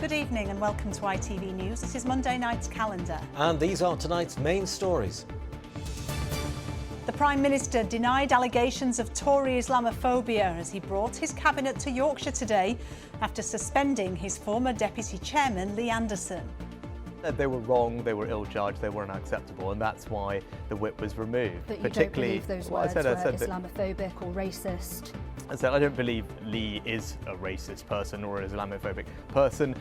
Good evening and welcome to ITV News. This is Monday night's calendar. And these are tonight's main stories. The Prime Minister denied allegations of Tory Islamophobia as he brought his cabinet to Yorkshire today after suspending his former Deputy Chairman Lee Anderson. They were wrong, they were ill-judged, they were unacceptable, and that's why the whip was removed. But you don't believe those words were Islamophobic or racist? I said I don't believe Lee is a racist person or an Islamophobic person.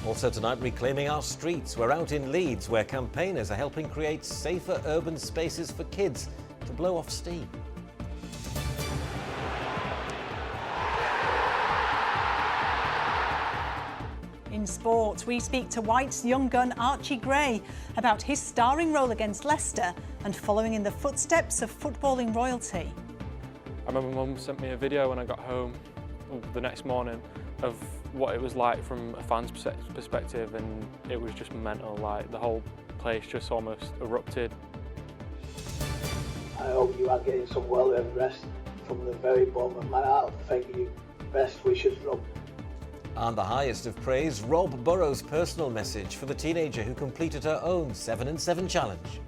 Also tonight, reclaiming our streets. We're out in Leeds, where campaigners are helping create safer urban spaces for kids to blow off steam. In sport, we speak to White's young gun Archie Gray about his starring role against Leicester and following in the footsteps of footballing royalty. I remember Mum sent me a video when I got home the next morning of what it was like from a fan's perspective, and it was just mental. Like, the whole place just almost erupted. I hope you are getting some well-earned rest from the very bottom of my heart. Thank you. Best wishes, Rob. And the highest of praise, Rob Burrows' personal message for the teenager who completed her own 7 and 7 challenge.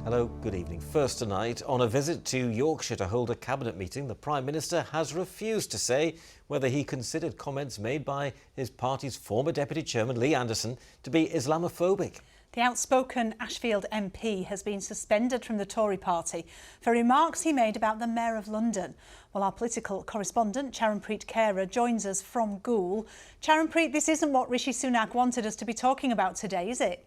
Hello, good evening. First tonight, on a visit to Yorkshire to hold a cabinet meeting, the Prime Minister has refused to say whether he considered comments made by his party's former Deputy Chairman Lee Anderson to be Islamophobic. The outspoken Ashfield MP has been suspended from the Tory party for remarks he made about the Mayor of London. Well, our political correspondent, Charanpreet Kaira, joins us from Goole. Charanpreet, this isn't what Rishi Sunak wanted us to be talking about today, is it?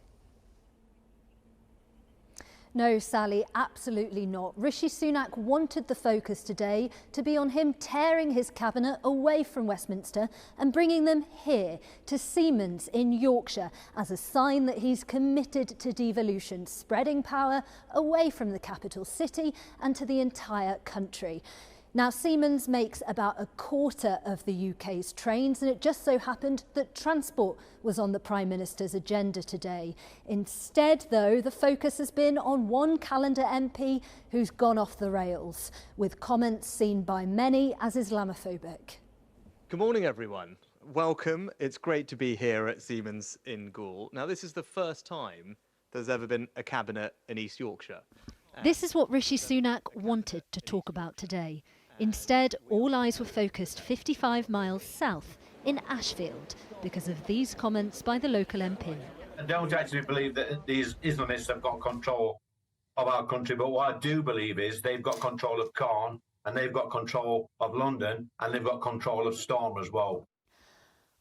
No, Sally, absolutely not. Rishi Sunak wanted the focus today to be on him tearing his cabinet away from Westminster and bringing them here to Siemens in Yorkshire as a sign that he's committed to devolution, spreading power away from the capital city and to the entire country. Now, Siemens makes about a quarter of the UK's trains, and it just so happened that transport was on the Prime Minister's agenda today. Instead, though, the focus has been on one calendar MP who's gone off the rails, with comments seen by many as Islamophobic. Good morning, everyone. Welcome. It's great to be here at Siemens in Goole. Now, this is the first time there's ever been a cabinet in East Yorkshire. This is what Rishi Sunak wanted to talk about today. Instead, all eyes were focused 55 miles south in Ashfield because of these comments by the local MP. I don't actually believe that these Islamists have got control of our country, but what I do believe is they've got control of Cairn, and they've got control of London, and they've got control of Storm as well.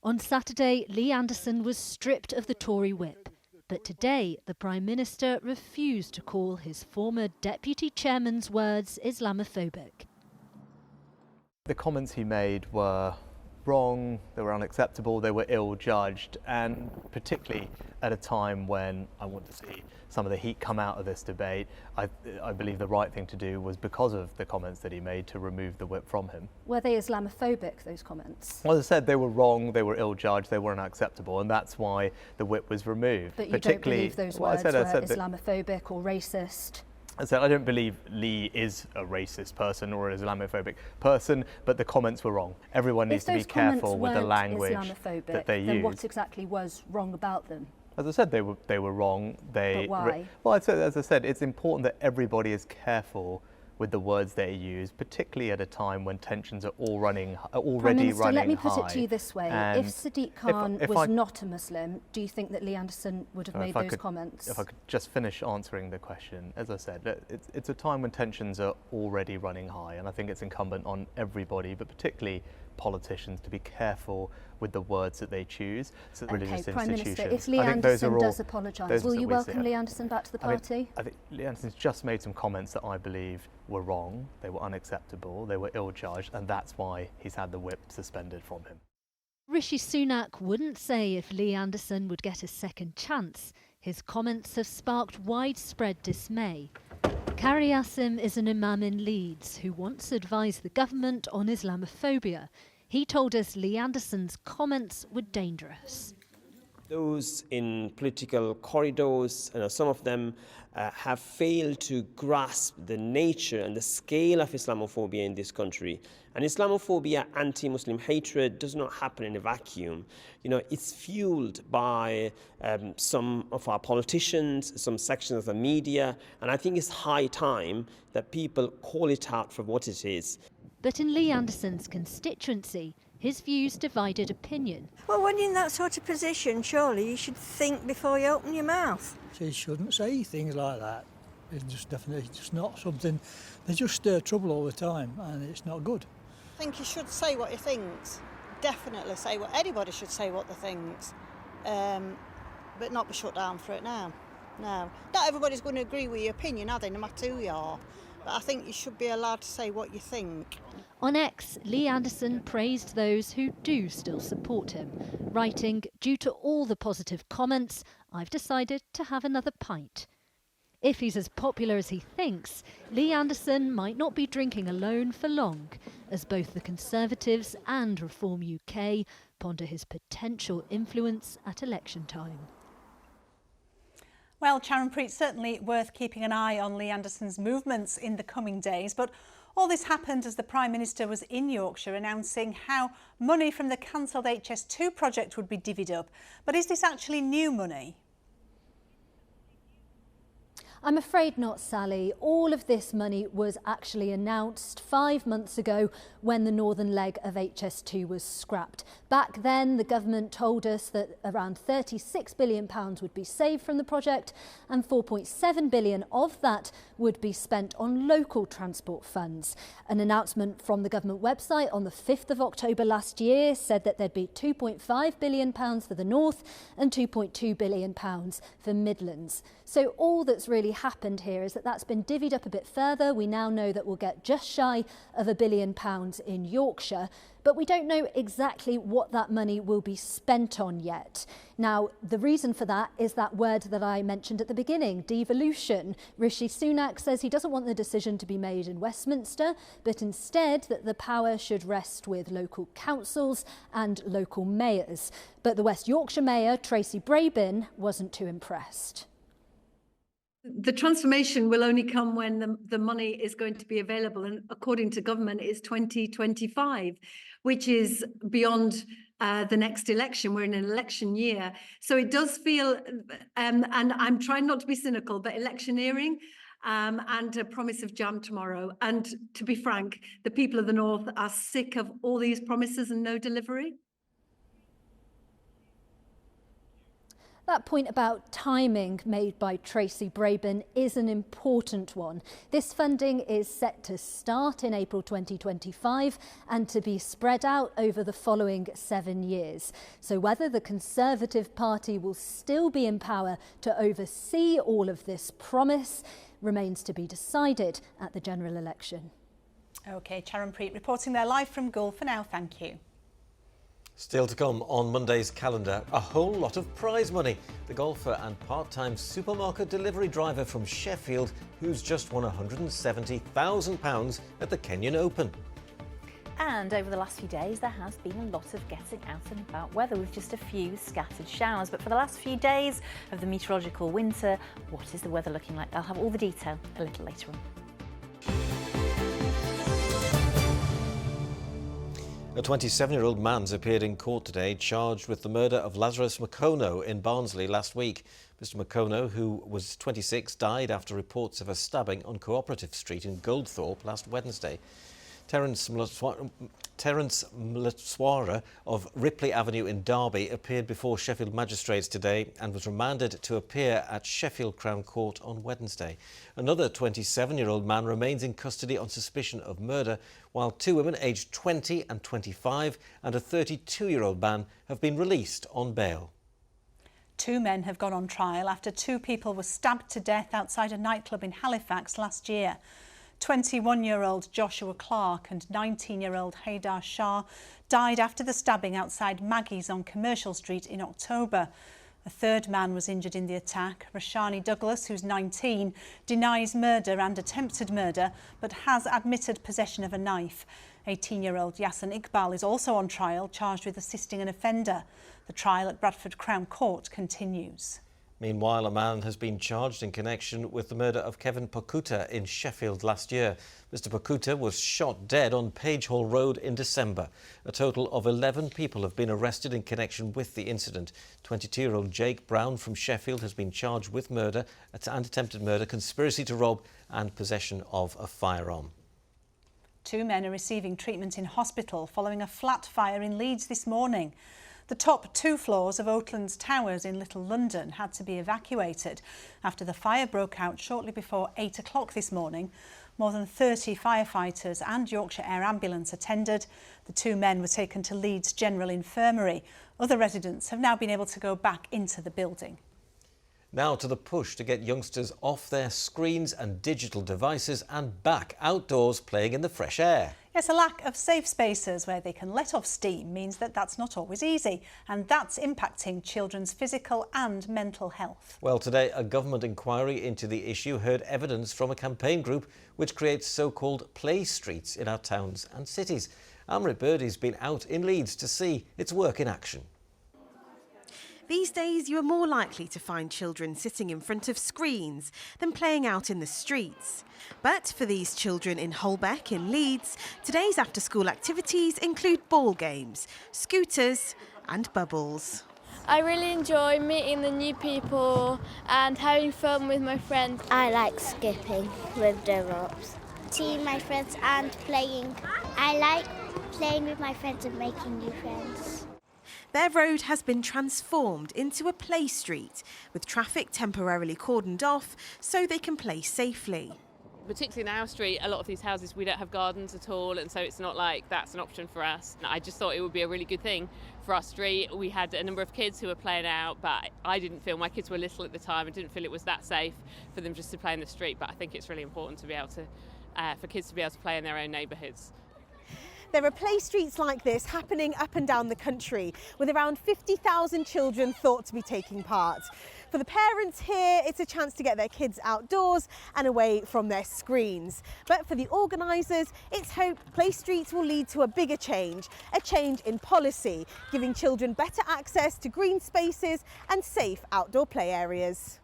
On Saturday, Lee Anderson was stripped of the Tory whip. But today, the Prime Minister refused to call his former Deputy Chairman's words Islamophobic. The comments he made were wrong, they were unacceptable, they were ill-judged, and particularly at a time when I want to see some of the heat come out of this debate, I believe the right thing to do was, because of the comments that he made, to remove the whip from him. Were they Islamophobic, those comments? Well, as I said, they were wrong, they were ill-judged, they were unacceptable, and that's why the whip was removed. But you don't believe those words were Islamophobic or racist? I said I don't believe Lee is a racist person or an Islamophobic person, but the comments were wrong. Everyone needs to be careful with the language that they use. Then what exactly was wrong about them? As I said, they were wrong. But why? Well, as I said, it's important that everybody is careful with the words they use, particularly at a time when tensions are already running high. Prime Minister, let me put it to you this way. If Sadiq Khan was not a Muslim, do you think that Lee Anderson would have made those comments? If I could just finish answering the question. As I said, it's a time when tensions are already running high, and I think it's incumbent on everybody, but particularly politicians, to be careful with the words that they choose. So religious Prime institutions. Minister, if Lee Anderson does apologise, will you welcome Lee Anderson back to the party? I think Lee Anderson's just made some comments that I believe were wrong, they were unacceptable, they were ill-judged, and that's why he's had the whip suspended from him. Rishi Sunak wouldn't say if Lee Anderson would get a second chance. His comments have sparked widespread dismay. Kari Asim is an imam in Leeds who once advised the government on Islamophobia. He told us Lee Anderson's comments were dangerous. Those in political corridors, some of them have failed to grasp the nature and the scale of Islamophobia in this country. And Islamophobia, anti-Muslim hatred, does not happen in a vacuum. You know, it's fueled by some of our politicians, some sections of the media, and I think it's high time that people call it out for what it is. But in Lee Anderson's constituency, his views divided opinion. Well, when you're in that sort of position, surely you should think before you open your mouth. She shouldn't say things like that. It's just definitely just not something. They just stir trouble all the time, and it's not good. I think you should say what you think. Definitely say what anybody should say what they think, but not be shut down for it now. No, not everybody's going to agree with your opinion, are they? No matter who you are. But I think you should be allowed to say what you think. On X, Lee Anderson praised those who do still support him, writing, "Due to all the positive comments, I've decided to have another pint." If he's as popular as he thinks, Lee Anderson might not be drinking alone for long, as both the Conservatives and Reform UK ponder his potential influence at election time. Well, Charonpreet, certainly worth keeping an eye on Lee Anderson's movements in the coming days, but all this happened as the Prime Minister was in Yorkshire announcing how money from the cancelled HS2 project would be divvied up. But is this actually new money? I'm afraid not, Sally. All of this money was actually announced 5 months ago when the northern leg of HS2 was scrapped. Back then, the government told us that around £36 billion would be saved from the project and £4.7 billion of that would be spent on local transport funds. An announcement from the government website on the 5th of October last year said that there'd be £2.5 billion for the north and £2.2 billion for Midlands. So all that's really happened here is that that's been divvied up a bit further. We now know that we'll get just shy of £1 billion in Yorkshire, but we don't know exactly what that money will be spent on yet. Now, the reason for that is that word that I mentioned at the beginning, devolution. Rishi Sunak says he doesn't want the decision to be made in Westminster, but instead that the power should rest with local councils and local mayors. But the West Yorkshire Mayor, Tracy Brabin, wasn't too impressed. The transformation will only come when the money is going to be available, and according to government it's 2025, which is beyond the next election. We're in an election year, so it does feel, and I'm trying not to be cynical, but electioneering and a promise of jam tomorrow. And to be frank, the people of the north are sick of all these promises and no delivery. That point about timing made by Tracy Brabin is an important one. This funding is set to start in April 2025 and to be spread out over the following 7 years. So whether the Conservative Party will still be in power to oversee all of this promise remains to be decided at the general election. OK, Charonpreet reporting there live from Goole for now. Thank you. Still to come on Monday's calendar, a whole lot of prize money. The golfer and part-time supermarket delivery driver from Sheffield who's just won £170,000 at the Kenyan Open. And over the last few days, there has been a lot of getting out and about weather with just a few scattered showers. But for the last few days of the meteorological winter, what is the weather looking like? I'll have all the detail a little later on. A 27-year-old man's appeared in court today charged with the murder of Lazarus McConoe in Barnsley last week. Mr McConoe, who was 26, died after reports of a stabbing on Cooperative Street in Goldthorpe last Wednesday. Terence Mletswara of Ripley Avenue in Derby appeared before Sheffield magistrates today and was remanded to appear at Sheffield Crown Court on Wednesday. Another 27-year-old man remains in custody on suspicion of murder, while two women aged 20 and 25 and a 32-year-old man have been released on bail. Two men have gone on trial after two people were stabbed to death outside a nightclub in Halifax last year. 21-year-old Joshua Clark and 19-year-old Haydar Shah died after the stabbing outside Maggie's on Commercial Street in October. A third man was injured in the attack. Rashani Douglas, who's 19, denies murder and attempted murder, but has admitted possession of a knife. 18-year-old Yasin Iqbal is also on trial, charged with assisting an offender. The trial at Bradford Crown Court continues. Meanwhile, a man has been charged in connection with the murder of Kevin Pokuta in Sheffield last year. Mr Pokuta was shot dead on Page Hall Road in December. A total of 11 people have been arrested in connection with the incident. 22-year-old Jake Brown from Sheffield has been charged with murder and attempted murder, conspiracy to rob and possession of a firearm. 2 men are receiving treatment in hospital following a flat fire in Leeds this morning. The top 2 floors of Oatlands Towers in Little London had to be evacuated after the fire broke out shortly before 8 o'clock this morning. More than 30 firefighters and Yorkshire Air Ambulance attended. The 2 men were taken to Leeds General Infirmary. Other residents have now been able to go back into the building. Now to the push to get youngsters off their screens and digital devices and back outdoors playing in the fresh air. Yes, a lack of safe spaces where they can let off steam means that that's not always easy, and that's impacting children's physical and mental health. Well, today a government inquiry into the issue heard evidence from a campaign group which creates so-called play streets in our towns and cities. Amrit Birdie's been out in Leeds to see its work in action. These days, you are more likely to find children sitting in front of screens than playing out in the streets. But for these children in Holbeck in Leeds, today's after-school activities include ball games, scooters and bubbles. I really enjoy meeting the new people and having fun with my friends. I like skipping with the ropes. Seeing my friends and playing. I like playing with my friends and making new friends. Their road has been transformed into a play street, with traffic temporarily cordoned off so they can play safely. Particularly in our street, a lot of these houses, we don't have gardens at all, and so it's not like that's an option for us. I just thought it would be a really good thing for our street. We had a number of kids who were playing out, but I didn't feel, my kids were little at the time, I didn't feel it was that safe for them just to play in the street, but I think it's really important to be able to, for kids to be able to play in their own neighbourhoods. There are play streets like this happening up and down the country, with around 50,000 children thought to be taking part. For the parents here, it's a chance to get their kids outdoors and away from their screens. But for the organisers, it's hoped play streets will lead to a bigger change, a change in policy, giving children better access to green spaces and safe outdoor play areas.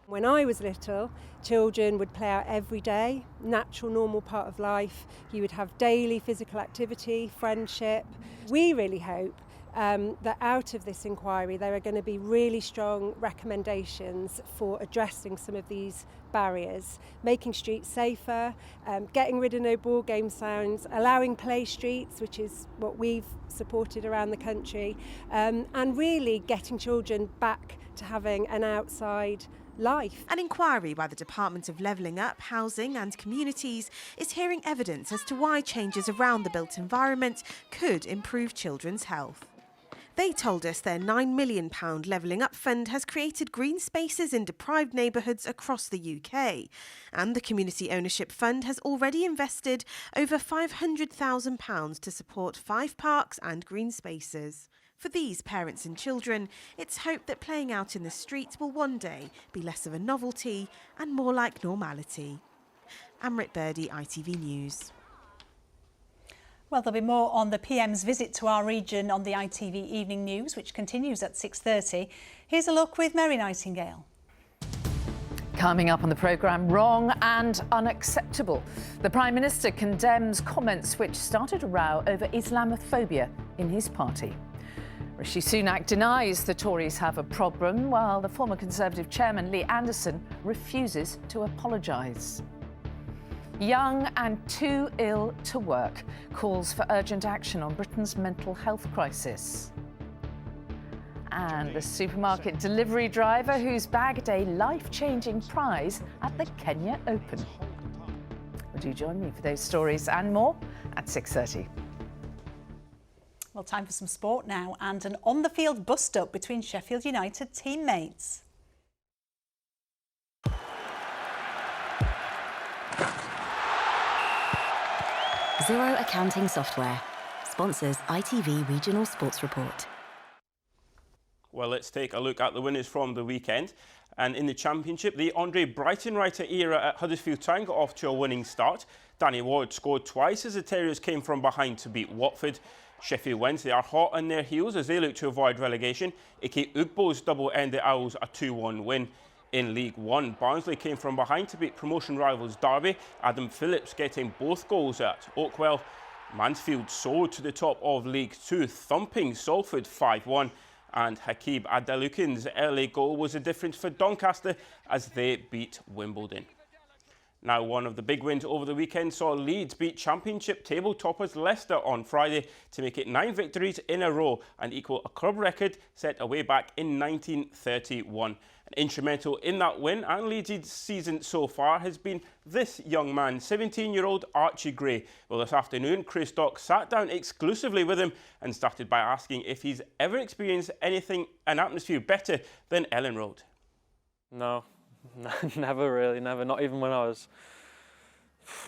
When I was little, children would play out every day, natural, normal part of life. You would have daily physical activity, friendship. We really hope that out of this inquiry there are going to be really strong recommendations for addressing some of these barriers, making streets safer, getting rid of no ball game sounds, allowing play streets, which is what we've supported around the country, and really getting children back to having an outside life. An inquiry by the Department of Levelling Up, Housing and Communities is hearing evidence as to why changes around the built environment could improve children's health. They told us their £9 million Levelling Up fund has created green spaces in deprived neighbourhoods across the UK, and the Community Ownership Fund has already invested over £500,000 to support 5 parks and green spaces. For these parents and children, it's hoped that playing out in the streets will one day be less of a novelty and more like normality. Amrit Birdie, ITV News. Well, there'll be more on the PM's visit to our region on the ITV Evening News, which continues at 6:30. Here's a look with Mary Nightingale. Coming up on the programme, wrong and unacceptable. The Prime Minister condemns comments which started a row over Islamophobia in his party. Rishi Sunak denies the Tories have a problem, while the former Conservative chairman Lee Anderson refuses to apologise. Young and too ill to work calls for urgent action on Britain's mental health crisis. And the supermarket delivery driver who's bagged a life-changing prize at the Kenya Open. Would you join me for those stories and more at 6:30? Well, time for some sport now, and an on-the-field bust-up between Sheffield United teammates. Zero Accounting Software sponsors ITV Regional Sports Report. Well, let's take a look at the winners from the weekend. And in the Championship, the Andre Brighton-Writer era at Huddersfield Town got off to a winning start. Danny Ward scored twice as the Terriers came from behind to beat Watford. Sheffield Wednesday are hot on their heels as they look to avoid relegation. Ike Ugbo's double-ended Owls a 2-1 win. In League One, Barnsley came from behind to beat promotion rivals Derby, Adam Phillips getting both goals at Oakwell. Mansfield soared to the top of League Two, thumping Salford 5-1. And Hakeeb Adalukin's early goal was the difference for Doncaster as they beat Wimbledon. Now, one of the big wins over the weekend saw Leeds beat Championship table toppers Leicester on Friday to make it 9 victories in a row and equal a club record set away back in 1931. Instrumental in that win and Leeds' season so far has been this young man, 17-year-old Archie Gray. Well, this afternoon, Chris Dock sat down exclusively with him and started by asking if he's ever experienced anything, an atmosphere better than Ellen Road. No, never really, never. Not even when I was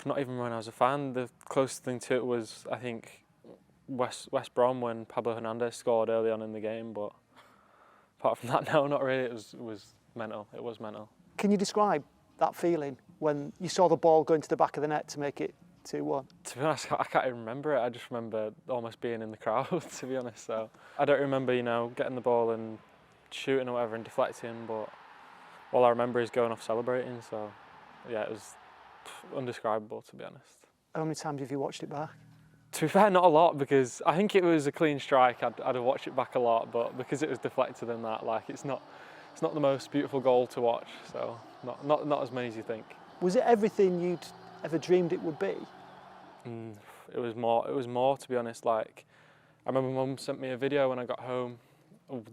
a fan. The closest thing to it was, I think, West Brom when Pablo Hernandez scored early on in the game, but apart from that, no, not really. It was mental. It was mental. Can you describe that feeling when you saw the ball go into the back of the net to make it 2-1? To be honest, I can't even remember it. I just remember almost being in the crowd, to be honest. So I don't remember, getting the ball and shooting or whatever and deflecting, but all I remember is going off celebrating. So yeah, it was undescribable, to be honest. How many times have you watched it back? To be fair, not a lot, because I think it was a clean strike. I'd have watched it back a lot, but because it was deflected and that, it's not the most beautiful goal to watch. So not as many as you think. Was it everything you'd ever dreamed it would be? It was more, to be honest. I remember Mum sent me a video when I got home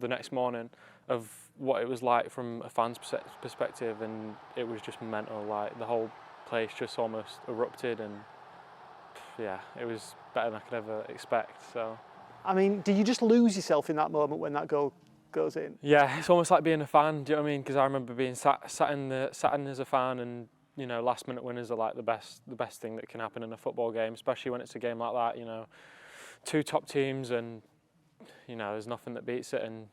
the next morning of what it was like from a fan's perspective, and it was just mental. The whole place just almost erupted, and yeah, it was better than I could ever expect. So, I mean, did you just lose yourself in that moment when that goal goes in? Yeah, it's almost like being a fan. Do you know what I mean? Because I remember being sat in as a fan, and last-minute winners are the best thing that can happen in a football game, especially when it's a game like that. Two top teams, and there's nothing that beats it. And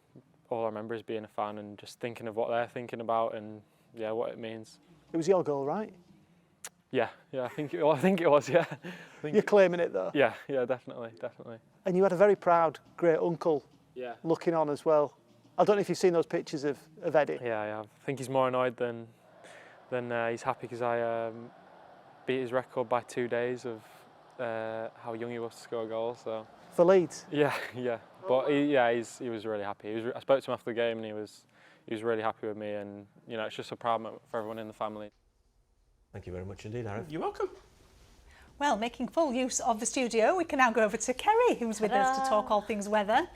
all I remember is being a fan and just thinking of what they're thinking about, and yeah, what it means. It was your goal, right? Yeah, I think it was, yeah. You're claiming it though? Yeah, definitely. And you had a very proud great uncle looking on as well. I don't know if you've seen those pictures of Eddie. Yeah, I think he's more annoyed than he's happy because I beat his record by 2 days of how young he was to score a goal. So for Leeds? Yeah. But he was really happy. I spoke to him after the game and he was really happy with me, and it's just a proud moment for everyone in the family. Thank you very much indeed, Arif. You're welcome. Well, making full use of the studio, we can now go over to Kerry, who's with us to talk all things weather.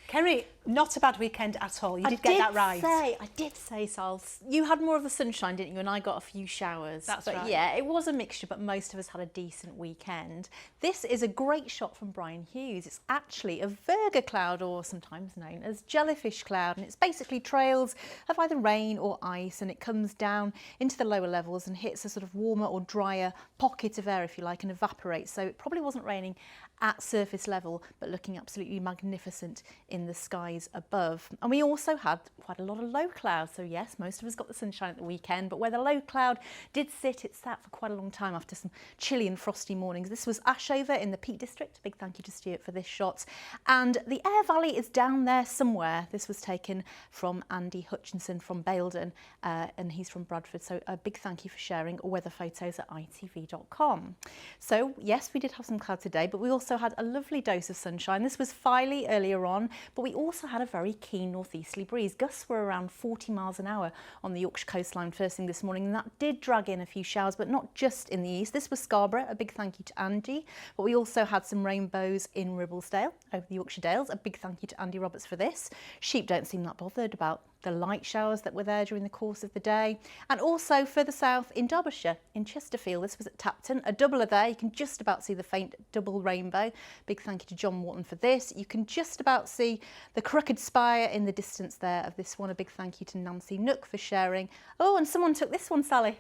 Kerry, not a bad weekend at all. You did get that right. I did say, Sal. You had more of the sunshine, didn't you? And I got a few showers. That's right. Yeah, it was a mixture, but most of us had a decent weekend. This is a great shot from Brian Hughes. It's actually a virga cloud, or sometimes known as jellyfish cloud, and it's basically trails of either rain or ice, and it comes down into the lower levels and hits a sort of warmer or drier pocket of air, if you like, and evaporates. So it probably wasn't raining at surface level, but looking absolutely magnificent in the skies above. And we also had quite a lot of low clouds. So yes, most of us got the sunshine at the weekend, but where the low cloud did sit, it sat for quite a long time after some chilly and frosty mornings. This was Ashover in the Peak District. Big thank you to Stuart for this shot. And the Aire Valley is down there somewhere. This was taken from Andy Hutchinson from Baildon, and he's from Bradford. So a big thank you for sharing weather photos at ITV.com. So yes, we did have some cloud today, but we also had a lovely dose of sunshine. This was Filey earlier on, but we also had a very keen northeasterly breeze. Gusts were around 40 miles an hour on the Yorkshire coastline first thing this morning, and that did drag in a few showers, but not just in the east. This was Scarborough. A big thank you to Andy. But we also had some rainbows in Ribblesdale over the Yorkshire Dales. A big thank you to Andy Roberts for this. Sheep don't seem that bothered about the light showers that were there during the course of the day. And also further south in Derbyshire, in Chesterfield, this was at Tapton, a doubler there. You can just about see the faint double rainbow. Big thank you to John Wharton for this. You can just about see the crooked spire in the distance there of this one. A big thank you to Nancy Nook for sharing. Oh, and someone took this one, Sally.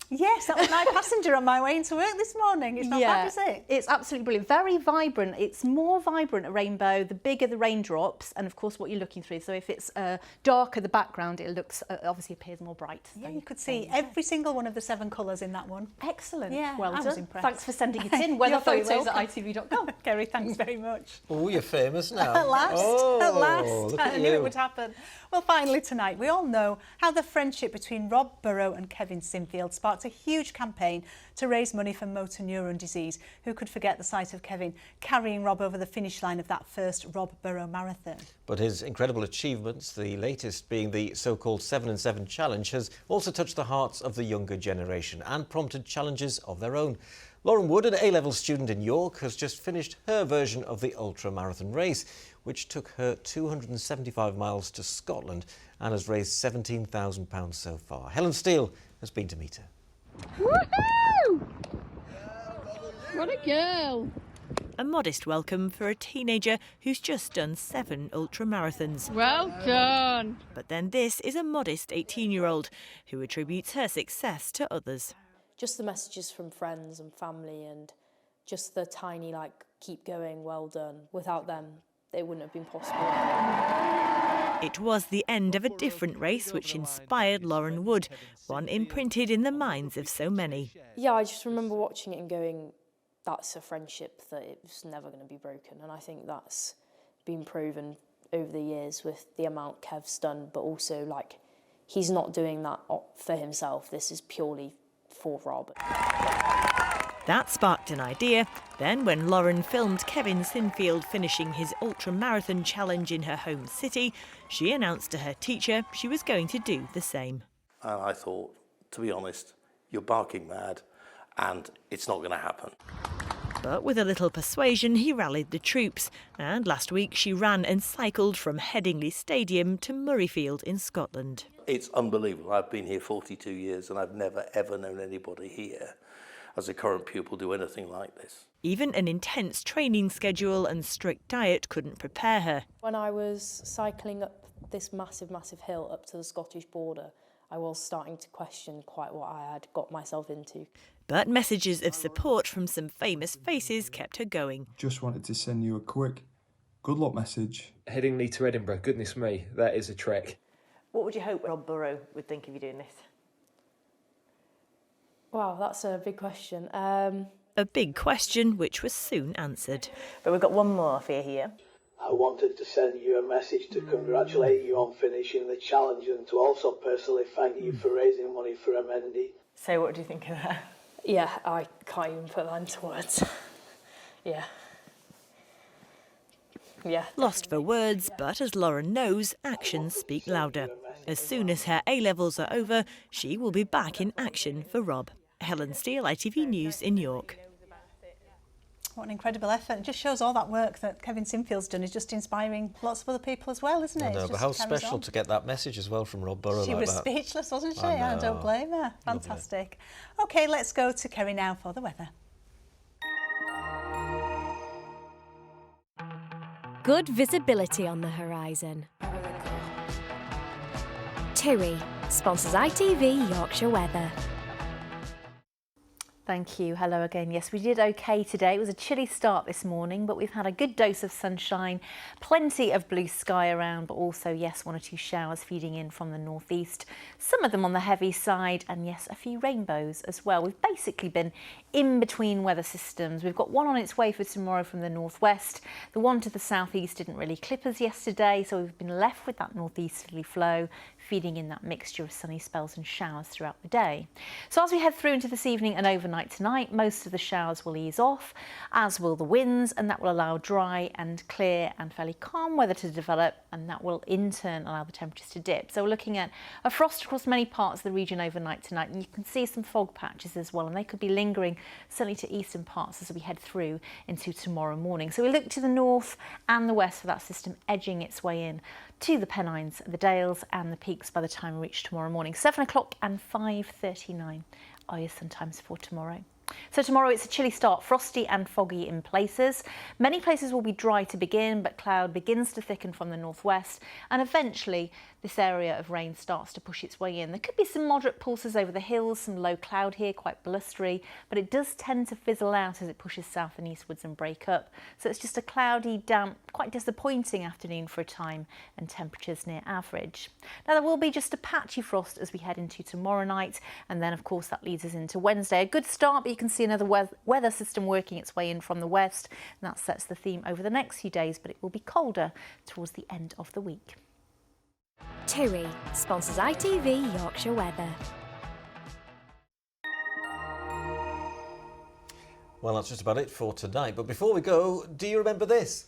Yes, that was my passenger on my way into work this morning. It's not bad, is it? It's absolutely brilliant. Very vibrant. It's more vibrant, a rainbow, the bigger the raindrops, and of course what you're looking through. So if it's darker the background, it looks obviously appears more bright. Yeah, you could see every single one of the 7 colours in that one. Excellent. Yeah, well I done. was impressed. Thanks for sending it in. Weather photos at ITV.com. Kerry, thanks very much. Oh, you're famous now. At last, at last. Look I at knew you. it would happen. Well, finally tonight, we all know how the friendship between Rob Burrow and Kevin Sinfield sparked a huge campaign to raise money for motor neuron disease. Who could forget the sight of Kevin carrying Rob over the finish line of that first Rob Burrow marathon? But his incredible achievements, the latest being the so-called 7 and 7 challenge, has also touched the hearts of the younger generation and prompted challenges of their own. Lauren Wood, an A-level student in York, has just finished her version of the ultra-marathon race, which took her 275 miles to Scotland and has raised £17,000 so far. Helen Steele has been to meet her. Woohoo! What a girl! A modest welcome for a teenager who's just done 7 ultramarathons. Well done! But then this is a modest 18-year-old who attributes her success to others. Just the messages from friends and family and just the tiny, keep going, well done. Without them, it wouldn't have been possible. It was the end of a different race which inspired Lauren Wood, one imprinted in the minds of so many. Yeah, I just remember watching it and going, that's a friendship that it's never going to be broken. And I think that's been proven over the years with the amount Kev's done, but also, he's not doing that for himself. This is purely for Rob. That sparked an idea. Then when Lauren filmed Kevin Sinfield finishing his ultra-marathon challenge in her home city, she announced to her teacher she was going to do the same. And I thought, to be honest, you're barking mad and it's not going to happen. But with a little persuasion, he rallied the troops. And last week she ran and cycled from Headingley Stadium to Murrayfield in Scotland. It's unbelievable. I've been here 42 years and I've never, ever known anybody here as a current pupil do anything like this. Even an intense training schedule and strict diet couldn't prepare her. When I was cycling up this massive, massive hill up to the Scottish border, I was starting to question quite what I had got myself into. But messages of support from some famous faces kept her going. Just wanted to send you a quick good luck message. Headingley to Edinburgh, goodness me, that is a trek. What would you hope Rob Burrow would think of you doing this? Wow, that's a big question. A big question which was soon answered. But we've got one more for you here. I wanted to send you a message to congratulate you on finishing the challenge and to also personally thank you for raising money for Amendy. So what do you think of that? Yeah, I can't even put that into words. Yeah. Lost for words, but as Lauren knows, actions speak louder. As soon as her A-levels are over, she will be back in action for Rob. Helen Steele, ITV News in York. What an incredible effort. It just shows all that work that Kevin Sinfield's done is just inspiring lots of other people as well, isn't it? I know, but how special to get that message as well from Rob Burrow She like was that. speechless, wasn't she? I don't blame her. Fantastic. OK, let's go to Kerry now for the weather. Good visibility on the horizon. TUI sponsors ITV Yorkshire Weather. Thank you. Hello again. Yes, we did okay today. It was a chilly start this morning, but we've had a good dose of sunshine, plenty of blue sky around, but also, yes, 1 or 2 showers feeding in from the northeast, some of them on the heavy side, and yes, a few rainbows as well. We've basically been in between weather systems. We've got one on its way for tomorrow from the northwest. The one to the southeast didn't really clip us yesterday, so we've been left with that northeasterly flow, feeding in that mixture of sunny spells and showers throughout the day. So as we head through into this evening and overnight tonight, most of the showers will ease off, as will the winds, and that will allow dry and clear and fairly calm weather to develop, and that will in turn allow the temperatures to dip. So we're looking at a frost across many parts of the region overnight tonight, and you can see some fog patches as well, and they could be lingering certainly to eastern parts as we head through into tomorrow morning. So we look to the north and the west for that system edging its way in to the Pennines, the Dales and the Peaks by the time we reach tomorrow morning. 7 o'clock and 5:39 are your sun times for tomorrow. So tomorrow it's a chilly start, frosty and foggy in places. Many places will be dry to begin, but cloud begins to thicken from the northwest, and eventually this area of rain starts to push its way in. There could be some moderate pulses over the hills, some low cloud here, quite blustery, but it does tend to fizzle out as it pushes south and eastwards and break up. So it's just a cloudy, damp, quite disappointing afternoon for a time, and temperatures near average. Now there will be just a patchy frost as we head into tomorrow night, and then of course that leads us into Wednesday. A good start, but you can see another weather system working its way in from the west, and that sets the theme over the next few days, but it will be colder towards the end of the week. TUI sponsors ITV Yorkshire Weather. Well, that's just about it for tonight. But before we go, do you remember this?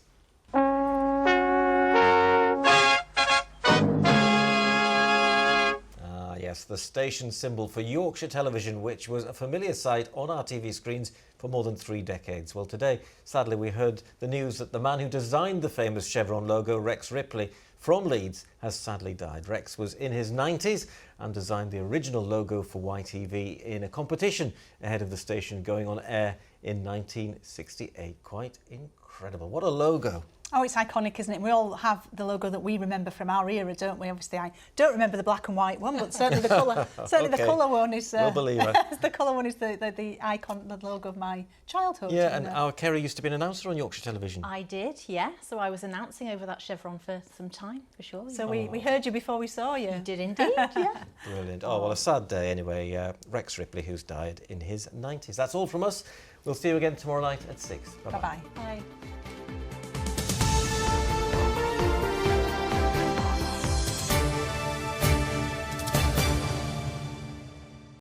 Yes, the station symbol for Yorkshire Television, which was a familiar sight on our TV screens for more than 3 decades. Well, today, sadly, we heard the news that the man who designed the famous chevron logo, Rex Ripley, from Leeds, has sadly died. Rex was in his 90s and designed the original logo for YTV in a competition ahead of the station going on air in 1968. Quite incredible. What a logo. Oh, it's iconic, isn't it? We all have the logo that we remember from our era, don't we? Obviously, I don't remember the black and white one, but certainly the colour. Certainly Okay. the colour one is. We'll believe it. The colour one is the icon, the logo of my childhood. Yeah, and our Kerry used to be an announcer on Yorkshire Television. I did, yeah. So I was announcing over that chevron for some time, for sure. So we heard you before we saw you. You did indeed, yeah. Brilliant. Oh, well, a sad day anyway. Rex Ripley, who's died in his 90s. That's all from us. We'll see you again tomorrow night at 6. Bye-bye. Bye-bye. Bye.